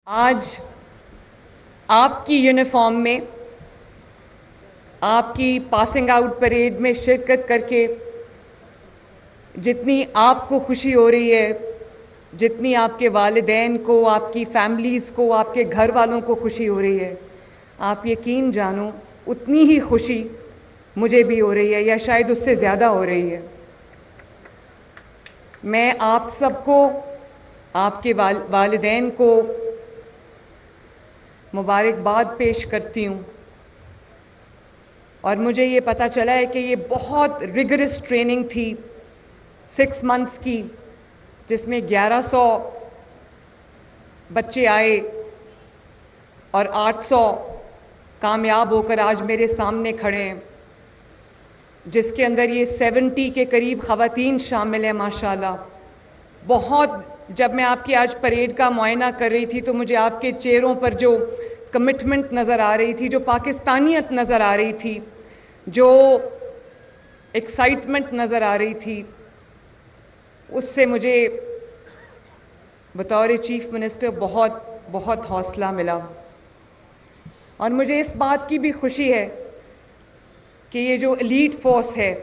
آج آپ کی یونیفارم میں آپ کی پاسنگ آؤٹ پریڈ میں شرکت کر کے جتنی آپ کو خوشی ہو رہی ہے، جتنی آپ کے والدین کو، آپ کی فیملیز کو، آپ کے گھر والوں کو خوشی ہو رہی ہے، آپ یقین جانو اتنی ہی خوشی مجھے بھی ہو رہی ہے، یا شاید اس سے زیادہ ہو رہی ہے۔ میں آپ سب کو، آپ کے والدین کو مبارکباد پیش کرتی ہوں، اور مجھے یہ پتہ چلا ہے کہ یہ بہت ریگرس ٹریننگ تھی 6 منتھس کی، جس میں 1100 بچے آئے اور 800 کامیاب ہو کر آج میرے سامنے کھڑے ہیں، جس کے اندر یہ 70 کے قریب خواتین شامل ہیں ماشاءاللہ۔ بہت جب میں آپ کی آج پریڈ کا معائنہ کر رہی تھی تو مجھے آپ کے چہروں پر جو کمٹمنٹ نظر آ رہی تھی، جو پاکستانیت نظر آ رہی تھی، جو ایکسائٹمنٹ نظر آ رہی تھی، اس سے مجھے بطور چیف منسٹر بہت بہت حوصلہ ملا، اور مجھے اس بات کی بھی خوشی ہے کہ یہ جو ایلیٹ فورس ہے،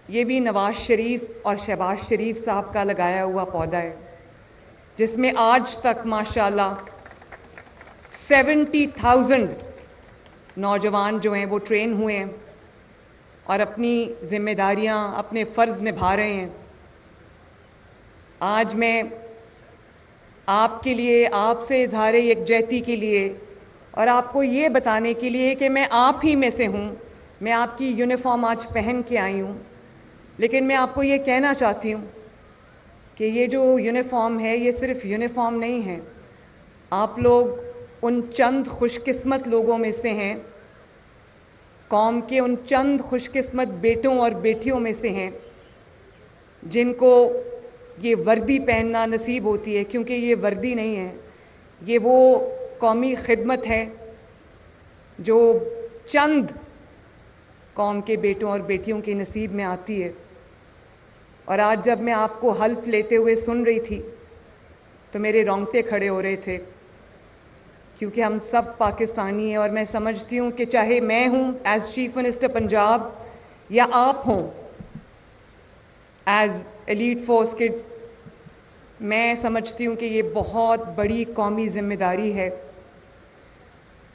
یہ بھی نواز شریف اور شہباز شریف صاحب کا لگایا ہوا پودا ہے، جس میں آج تک ماشاءاللہ 70,000 نوجوان جو ہیں وہ ٹرین ہوئے ہیں اور اپنی ذمہ داریاں، اپنے فرض نبھا رہے ہیں۔ آج میں آپ کے لیے، آپ سے اظہار یکجہتی کے لیے، اور آپ کو یہ بتانے کے لیے کہ میں آپ ہی میں سے ہوں، میں آپ کی یونیفارم آج پہن کے آئی ہوں، لیکن میں آپ کو یہ کہنا چاہتی ہوں کہ یہ جو یونیفارم ہے یہ صرف یونیفارم نہیں ہے۔ آپ لوگ ان چند خوش قسمت لوگوں میں سے ہیں، قوم کے ان چند خوش قسمت بیٹوں اور بیٹیوں میں سے ہیں جن کو یہ وردی پہننا نصیب ہوتی ہے، کیونکہ یہ وردی نہیں ہے، یہ وہ قومی خدمت ہے جو چند قوم کے بیٹوں اور بیٹیوں کے نصیب میں آتی ہے۔ اور آج جب میں آپ کو حلف لیتے ہوئے سن رہی تھی تو میرے رونگٹے کھڑے ہو رہے تھے، کیونکہ ہم سب پاکستانی ہیں، اور میں سمجھتی ہوں کہ چاہے میں ہوں ایز چیف منسٹر پنجاب یا آپ ہوں ایز ایلیٹ فورس کے، میں سمجھتی ہوں کہ یہ بہت بڑی قومی ذمہ داری ہے،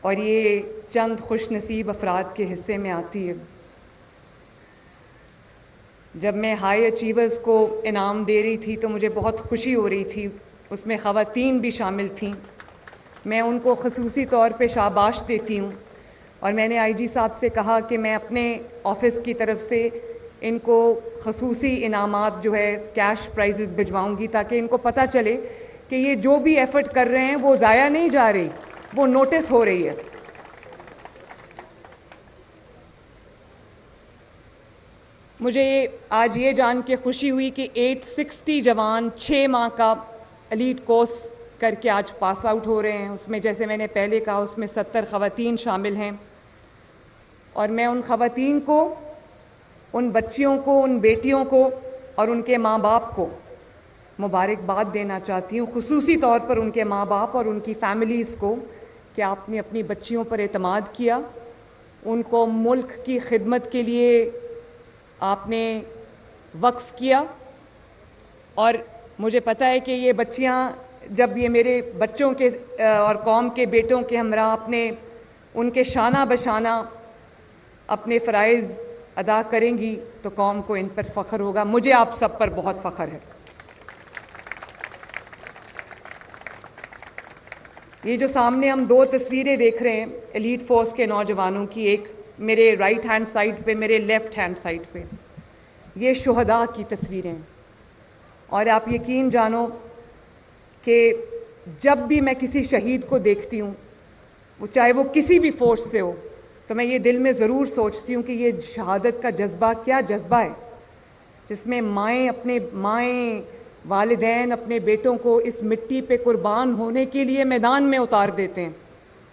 اور یہ چند خوش نصیب افراد کے حصے میں آتی ہے۔ جب میں ہائی اچیورز کو انعام دے رہی تھی تو مجھے بہت خوشی ہو رہی تھی، اس میں خواتین بھی شامل تھیں، میں ان کو خصوصی طور پہ شاباش دیتی ہوں، اور میں نے آئی جی صاحب سے کہا کہ میں اپنے آفس کی طرف سے ان کو خصوصی انعامات جو ہے کیش پرائزز بھجواؤں گی، تاکہ ان کو پتہ چلے کہ یہ جو بھی ایفرٹ کر رہے ہیں وہ ضائع نہیں جا رہی، وہ نوٹس ہو رہی ہے۔ مجھے آج یہ جان کے خوشی ہوئی کہ 860 جوان 6 ماہ کا ایلیٹ کورس کر کے آج پاس آؤٹ ہو رہے ہیں۔ اس میں جیسے میں نے پہلے کہا، اس میں 70 خواتین شامل ہیں، اور میں ان خواتین کو، ان بچیوں کو، ان بیٹیوں کو اور ان کے ماں باپ کو مبارکباد دینا چاہتی ہوں، خصوصی طور پر ان کے ماں باپ اور ان کی فیملیز کو، کہ آپ نے اپنی بچیوں پر اعتماد کیا، ان کو ملک کی خدمت کے لیے آپ نے وقف کیا، اور مجھے پتہ ہے کہ یہ بچیاں جب یہ میرے بچوں کے اور قوم کے بیٹوں کے ہمراہ اپنے ان کے شانہ بشانہ اپنے فرائض ادا کریں گی تو قوم کو ان پر فخر ہوگا۔ مجھے آپ سب پر بہت فخر ہے۔ یہ جو سامنے ہم 2 تصویریں دیکھ رہے ہیں ایلیٹ فورس کے نوجوانوں کی، ایک میرے رائٹ ہینڈ سائڈ پہ، میرے لیفٹ ہینڈ سائڈ پہ، یہ شہداء کی تصویریں ہیں، اور آپ یقین جانو کہ جب بھی میں کسی شہید کو دیکھتی ہوں، وہ چاہے وہ کسی بھی فورس سے ہو، تو میں یہ دل میں ضرور سوچتی ہوں کہ یہ شہادت کا جذبہ کیا جذبہ ہے، جس میں مائیں والدین اپنے بیٹوں کو اس مٹی پہ قربان ہونے کے لیے میدان میں اتار دیتے ہیں،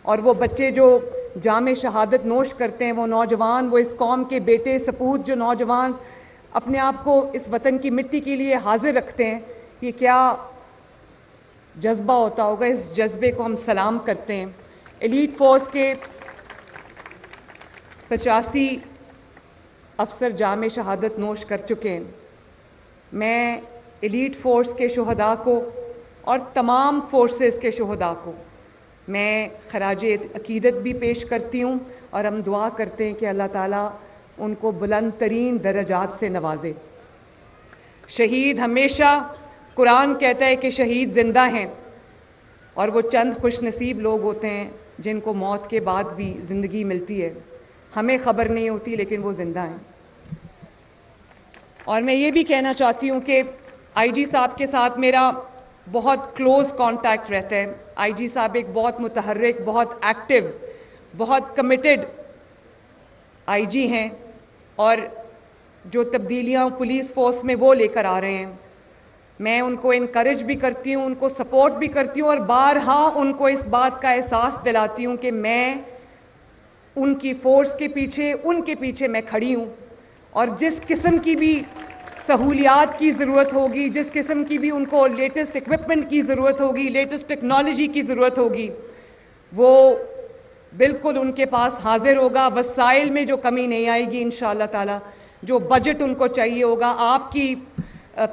اور وہ بچے جو جام شہادت نوش کرتے ہیں، وہ نوجوان، وہ اس قوم کے بیٹے سپوت جو نوجوان اپنے آپ کو اس وطن کی مٹی کے لیے حاضر رکھتے ہیں، یہ کیا جذبہ ہوتا ہوگا، اس جذبے کو ہم سلام کرتے ہیں۔ ایلیٹ فورس کے 85 افسر جام شہادت نوش کر چکے ہیں۔ میں ایلیٹ فورس کے شہداء کو اور تمام فورسز کے شہداء کو میں خراج عقیدت بھی پیش کرتی ہوں، اور ہم دعا کرتے ہیں کہ اللہ تعالیٰ ان کو بلند ترین درجات سے نوازے۔ شہید ہمیشہ، قرآن کہتا ہے کہ شہید زندہ ہیں، اور وہ چند خوش نصیب لوگ ہوتے ہیں جن کو موت کے بعد بھی زندگی ملتی ہے۔ ہمیں خبر نہیں ہوتی، لیکن وہ زندہ ہیں۔ اور میں یہ بھی کہنا چاہتی ہوں کہ آئی جی صاحب کے ساتھ میرا بہت کلوز کانٹیکٹ رہتا ہے۔ آئی جی صاحب ایک بہت متحرک، بہت ایکٹیو، بہت کمیٹڈ آئی جی ہیں، اور جو تبدیلیاں پولیس فورس میں وہ لے کر آ رہے ہیں، میں ان کو انکریج بھی کرتی ہوں، ان کو سپورٹ بھی کرتی ہوں، اور بارہا ان کو اس بات کا احساس دلاتی ہوں کہ میں ان کی فورس کے پیچھے، ان کے پیچھے میں کھڑی ہوں، اور جس قسم کی بھی سہولیات کی ضرورت ہوگی، جس قسم کی بھی ان کو لیٹسٹ اکوپمنٹ کی ضرورت ہوگی، لیٹسٹ ٹیکنالوجی کی ضرورت ہوگی، وہ بالکل ان کے پاس حاضر ہوگا۔ وسائل میں جو کمی نہیں آئے گی انشاءاللہ تعالی، جو بجٹ ان کو چاہیے ہوگا، آپ کی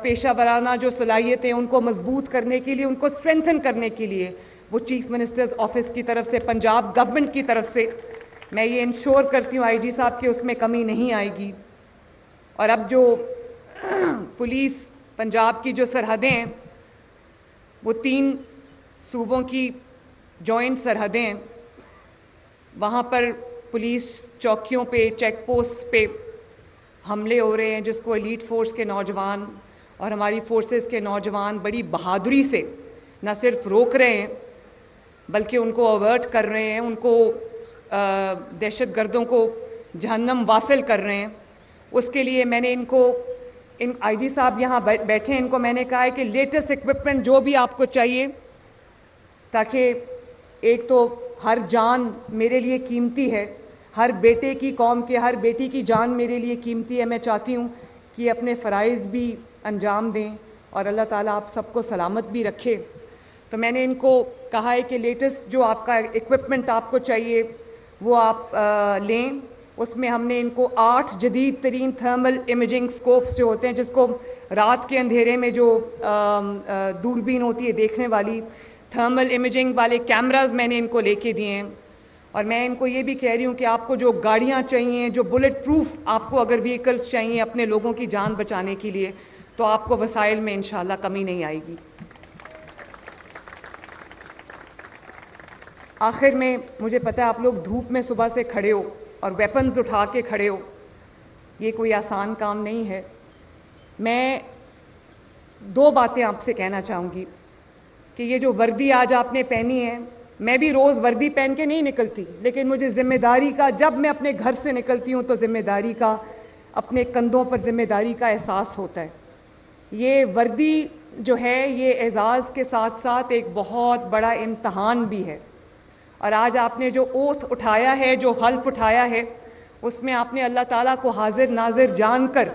پیشہ ورانہ جو صلاحیتیں ان کو مضبوط کرنے کے لیے، ان کو اسٹرینتھن کرنے کے لیے، وہ چیف منسٹرز آفس کی طرف سے، پنجاب گورنمنٹ کی طرف سے میں یہ انشور کرتی ہوں آئی جی صاحب کہ اس میں کمی نہیں آئے گی۔ اور اب جو پولیس پنجاب کی جو سرحدیں ہیں، وہ 3 صوبوں کی جوائنٹ سرحدیں ہیں، وہاں پر پولیس چوکیوں پہ، چیک پوسٹ پہ حملے ہو رہے ہیں، جس کو ایلیٹ فورس کے نوجوان اور ہماری فورسز کے نوجوان بڑی بہادری سے نہ صرف روک رہے ہیں، بلکہ ان کو اوورٹ کر رہے ہیں، ان کو دہشت گردوں کو جہنم واصل کر رہے ہیں۔ اس کے لیے میں نے ان آئی جی صاحب یہاں بیٹھے ہیں، ان کو میں نے کہا ہے کہ لیٹسٹ اکوپمنٹ جو بھی آپ کو چاہیے، تاکہ ایک تو ہر جان میرے لیے قیمتی ہے، ہر بیٹے کی، قوم کے ہر بیٹی کی جان میرے لیے قیمتی ہے۔ میں چاہتی ہوں کہ اپنے فرائض بھی انجام دیں، اور اللہ تعالیٰ آپ سب کو سلامت بھی رکھے۔ تو میں نے ان کو کہا ہے کہ لیٹسٹ جو آپ کا اکوپمنٹ آپ کو چاہیے وہ آپ لیں۔ اس میں ہم نے ان کو 8 جدید ترین تھرمل امیجنگ سکوپس جو ہوتے ہیں، جس کو رات کے اندھیرے میں جو دوربین ہوتی ہے دیکھنے والی، تھرمل امیجنگ والے کیمراز میں نے ان کو لے کے دیے ہیں۔ اور میں ان کو یہ بھی کہہ رہی ہوں کہ آپ کو جو گاڑیاں چاہیے، جو بلٹ پروف آپ کو اگر وہیکلز چاہیے اپنے لوگوں کی جان بچانے کے لیے، تو آپ کو وسائل میں انشاءاللہ کمی نہیں آئے گی۔ آخر میں مجھے پتہ ہے آپ لوگ دھوپ میں صبح سے کھڑے ہو اور ویپنز اٹھا کے کھڑے ہو، یہ کوئی آسان کام نہیں ہے۔ میں 2 باتیں آپ سے کہنا چاہوں گی کہ یہ جو وردی آج آپ نے پہنی ہے، میں بھی روز وردی پہن کے نہیں نکلتی، لیکن مجھے ذمہ داری کا، جب میں اپنے گھر سے نکلتی ہوں تو ذمہ داری کا، اپنے کندھوں پر ذمہ داری کا احساس ہوتا ہے۔ یہ وردی جو ہے یہ اعزاز کے ساتھ ساتھ ایک بہت بڑا امتحان بھی ہے، اور آج آپ نے جو اوتھ اٹھایا ہے، جو حلف اٹھایا ہے، اس میں آپ نے اللہ تعالیٰ کو حاضر ناظر جان کر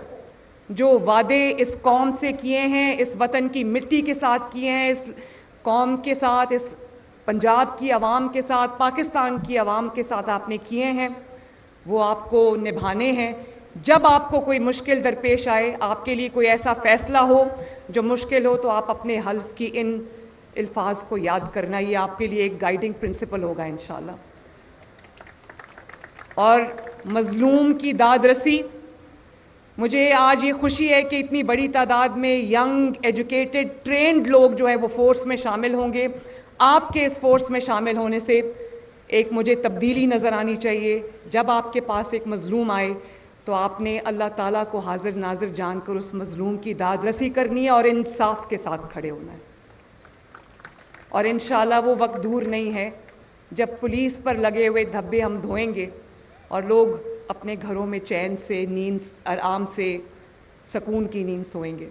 جو وعدے اس قوم سے کیے ہیں، اس وطن کی مٹی کے ساتھ کیے ہیں، اس قوم کے ساتھ، اس پنجاب کی عوام کے ساتھ، پاکستان کی عوام کے ساتھ آپ نے کیے ہیں، وہ آپ کو نبھانے ہیں۔ جب آپ کو کوئی مشکل درپیش آئے، آپ کے لیے کوئی ایسا فیصلہ ہو جو مشکل ہو، تو آپ اپنے حلف کی ان الفاظ کو یاد کرنا، یہ آپ کے لیے ایک گائیڈنگ پرنسپل ہوگا انشاءاللہ۔ اور مظلوم کی داد رسی، مجھے آج یہ خوشی ہے کہ اتنی بڑی تعداد میں ینگ، ایجوکیٹڈ، ٹرینڈ لوگ جو ہے وہ فورس میں شامل ہوں گے۔ آپ کے اس فورس میں شامل ہونے سے ایک مجھے تبدیلی نظر آنی چاہیے۔ جب آپ کے پاس ایک مظلوم آئے تو آپ نے اللہ تعالیٰ کو حاضر ناظر جان کر اس مظلوم کی داد رسی کرنی ہے اور انصاف کے ساتھ کھڑے ہونا ہے۔ اور انشاءاللہ وہ وقت دور نہیں ہے جب پولیس پر لگے ہوئے دھبے ہم دھوئیں گے اور لوگ اپنے گھروں میں چین سے، نیند آرام سے، سکون کی نیند سوئیں گے۔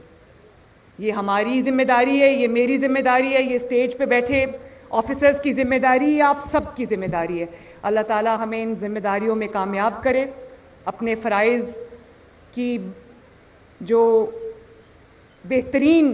یہ ہماری ذمہ داری ہے، یہ میری ذمہ داری ہے، یہ اسٹیج پہ بیٹھے آفیسرز کی ذمہ داری ہے، آپ سب کی ذمہ داری ہے۔ اللہ تعالیٰ ہمیں ان ذمہ داریوں میں کامیاب کرے، اپنے فرائض کی جو بہترین